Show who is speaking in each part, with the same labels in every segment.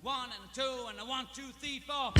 Speaker 1: 1 and a 2 and a 1, 2, 3, 4.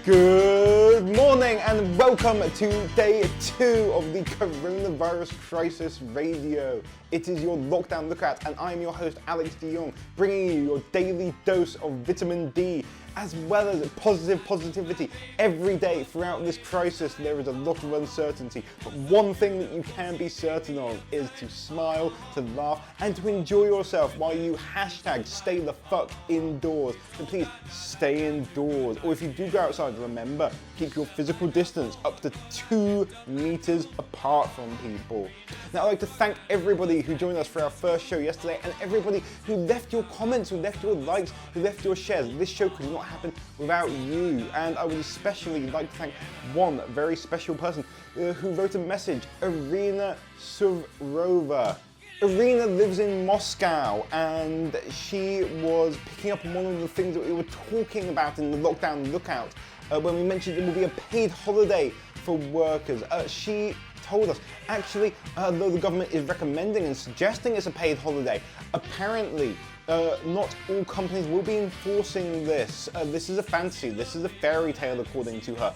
Speaker 2: Good morning and welcome to day 2 of the Coronavirus Crisis Radio. It is your lockdown lookout and I'm your host Alex De Jong, bringing you your daily dose of vitamin D as well as positivity every day throughout this crisis. There is a lot of uncertainty, but one thing that you can be certain of is to smile, to laugh and to enjoy yourself while you hashtag stay the fuck indoors. So please stay indoors, or if you do go outside, remember, keep your physical distance up to 2 meters apart from people. Now I'd like to thank everybody who joined us for our first show yesterday and everybody who left your comments, who left your likes, who left your shares. This show could not happen without you, and I would especially like to thank one very special person who wrote a message, Irina Suvrova. Irina lives in Moscow and she was picking up on one of the things that we were talking about in the lockdown lookout when we mentioned it will be a paid holiday for workers. She told us, actually, though the government is recommending and suggesting it's a paid holiday, apparently not all companies will be enforcing this. This is a fantasy, this is a fairy tale according to her.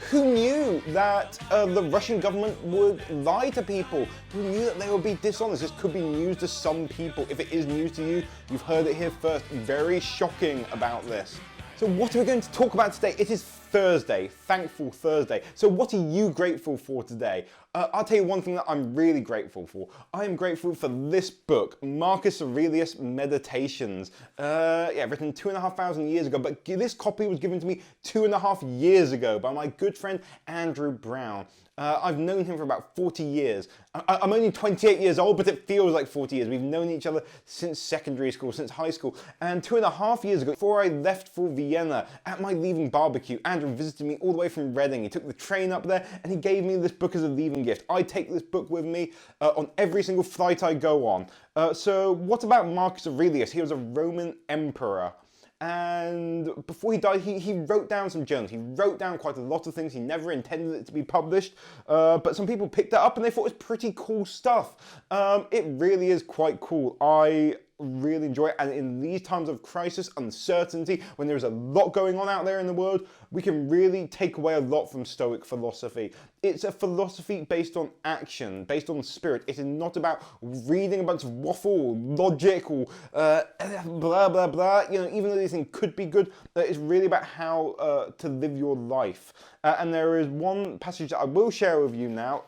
Speaker 2: Who knew that the Russian government would lie to people? Who knew that they would be dishonest? This could be news to some people. If it is news to you, you've heard it here first. Very shocking about this. So what are we going to talk about today? It is Thursday, Thankful Thursday. So what are you grateful for today? I'll tell you one thing that I'm really grateful for. I am grateful for this book, Marcus Aurelius Meditations. Written 2,500 years ago, but this copy was given to me 2.5 years ago by my good friend Andrew Brown. I've known him for about 40 years. I'm only 28 years old, but it feels like 40 years. We've known each other since secondary school, since high school. And 2.5 years ago, before I left for Vienna, at my leaving barbecue, Andrew visited me all the way from Reading. He took the train up there and he gave me this book as a leaving gift. I take this book with me on every single flight I go on. So what about Marcus Aurelius? He was a Roman emperor. And before he died, he wrote down some journals. He wrote down quite a lot of things. He never intended it to be published, but some people picked it up and they thought it was pretty cool stuff. It really is quite cool. I really enjoy it, and in these times of crisis, uncertainty, when there's a lot going on out there in the world, we can really take away a lot from Stoic philosophy. It's a philosophy based on action, based on spirit. It is not about reading a bunch of waffle, logic, or blah blah blah. You know, even though these things could be good, it's really about how to live your life. And there is one passage that I will share with you now.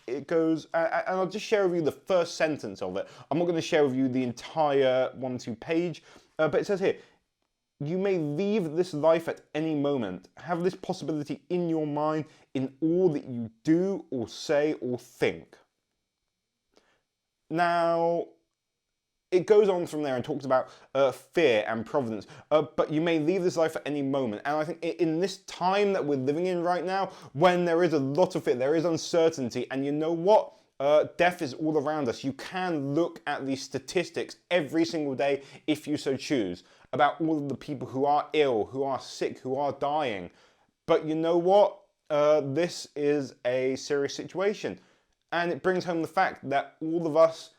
Speaker 2: It goes, and I'll just share with you the first sentence of it. I'm not going to share with you the entire 1-2 page, but it says here, you may leave this life at any moment. Have this possibility in your mind in all that you do or say or think. Now, it goes on from there and talks about fear and providence, but you may leave this life at any moment. And I think in this time that we're living in right now, when there is a lot of fear, there is uncertainty, and you know what? Death is all around us. You can look at the statistics every single day, if you so choose, about all of the people who are ill, who are sick, who are dying. But you know what? This is a serious situation. And it brings home the fact that all of us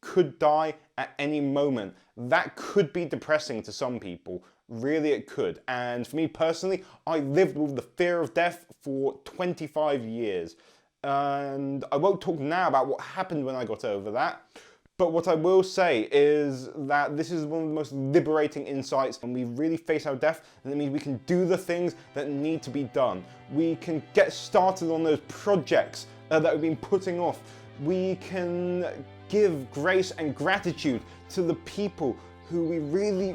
Speaker 2: could die at any moment. That could be depressing to some people. Really it could. And for me personally, I lived with the fear of death for 25 years. And I won't talk now about what happened when I got over that. But what I will say is that this is one of the most liberating insights. When we really face our death, and it means we can do the things that need to be done. We can get started on those projects that we've been putting off. We can give grace and gratitude to the people who we really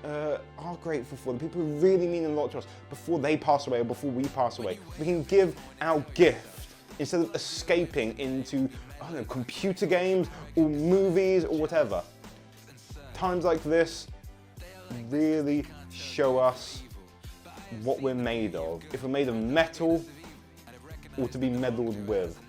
Speaker 2: are grateful for, the people who really mean a lot to us before they pass away or before we pass away. We can give our gift instead of escaping into, I don't know, computer games or movies or whatever. Times like this really show us what we're made of. If we're made of metal or to be meddled with.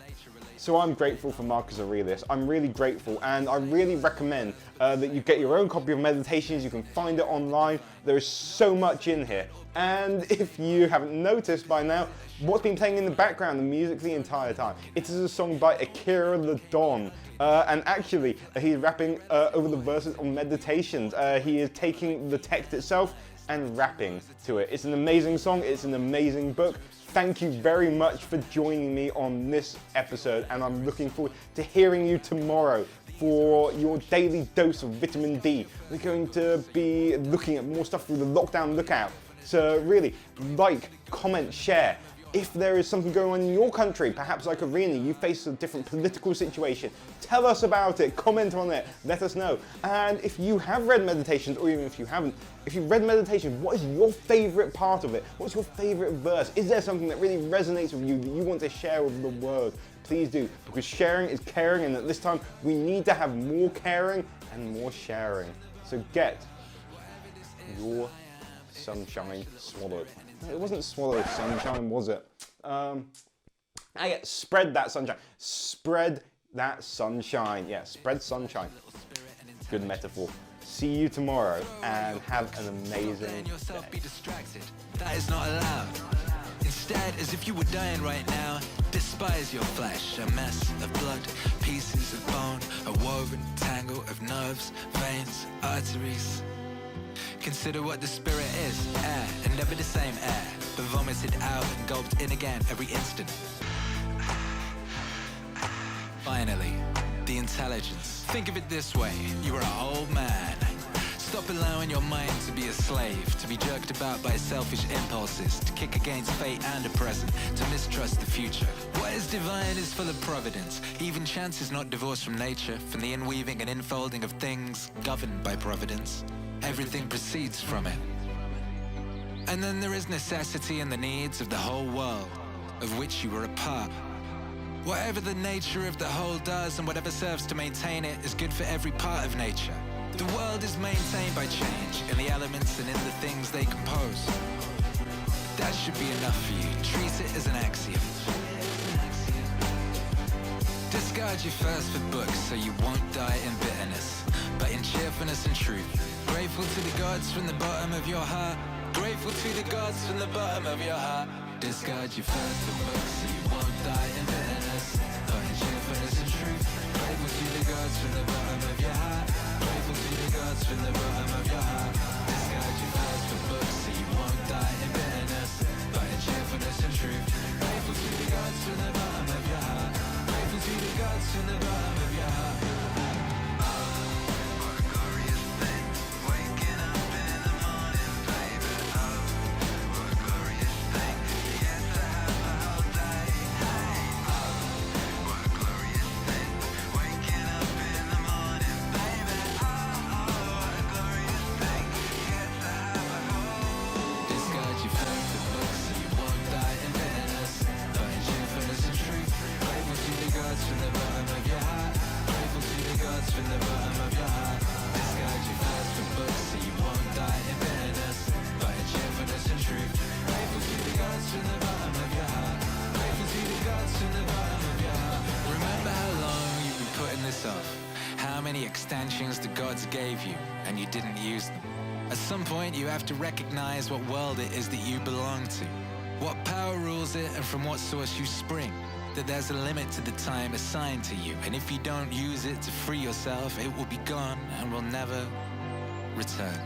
Speaker 2: So I'm grateful for Marcus Aurelius. I'm really grateful, and I really recommend that you get your own copy of Meditations. You can find it online. There is so much in here. And if you haven't noticed by now, what's been playing in the background, the music the entire time? It is a song by Akira The Don. And actually, he's rapping over the verses on Meditations. He is taking the text itself and rapping to it. It's an amazing song. It's an amazing book. Thank you very much for joining me on this episode, and I'm looking forward to hearing you tomorrow for your daily dose of vitamin D. We're going to be looking at more stuff through the Lockdown Lookout. So really, like, comment, share. If there is something going on in your country, perhaps like Irina, you face a different political situation, tell us about it, comment on it, let us know. And if you have read Meditations, or even if you haven't, if you've read Meditations, what is your favorite part of it? What's your favorite verse? Is there something that really resonates with you that you want to share with the world? Please do, because sharing is caring, and at this time, we need to have more caring and more sharing. So get your sunshine swallowed. It wasn't swallowed sunshine, was it? Spread that sunshine. Spread that sunshine. Yeah, spread sunshine. Good metaphor. See you tomorrow and have an amazing day.
Speaker 3: That is not allowed. Instead, as if you were dying right now, despise your flesh, a mess of blood, pieces of bone, a woven tangle of nerves, veins, arteries. Consider what the spirit is, air, and never the same air, but vomited out and gulped in again every instant. Finally, the intelligence. Think of it this way, you are an old man. Stop allowing your mind to be a slave, to be jerked about by selfish impulses, to kick against fate and the present, to mistrust the future. What is divine is full of providence. Even chance is not divorced from nature, from the inweaving and infolding of things governed by providence. Everything proceeds from it. And then there is necessity and the needs of the whole world, of which you are a part. Whatever the nature of the whole does and whatever serves to maintain it is good for every part of nature. The world is maintained by change in the elements and in the things they compose. That should be enough for you. Treat it as an axiom. Discard your thirst for books so you won't die in bitterness, but in cheerfulness and truth. Grateful to the gods from the bottom of your heart. Grateful to the gods from the bottom of your heart. Discard your thirst for books so you won't die in bitterness, but in cheerfulness and truth. Grateful to the gods from the bottom of your heart. Grateful to the gods from the bottom of your heart. Discard your thirst for books so you won't die in bitterness, but in cheerfulness and truth. Grateful to the gods from the bottom of your heart. Grateful to the gods from the bottom of your heart. How many extensions the gods gave you and you didn't use them? At some point you have to recognize what world it is that you belong to, what power rules it and from what source you spring, that there's a limit to the time assigned to you, and if you don't use it to free yourself, it will be gone and will never return.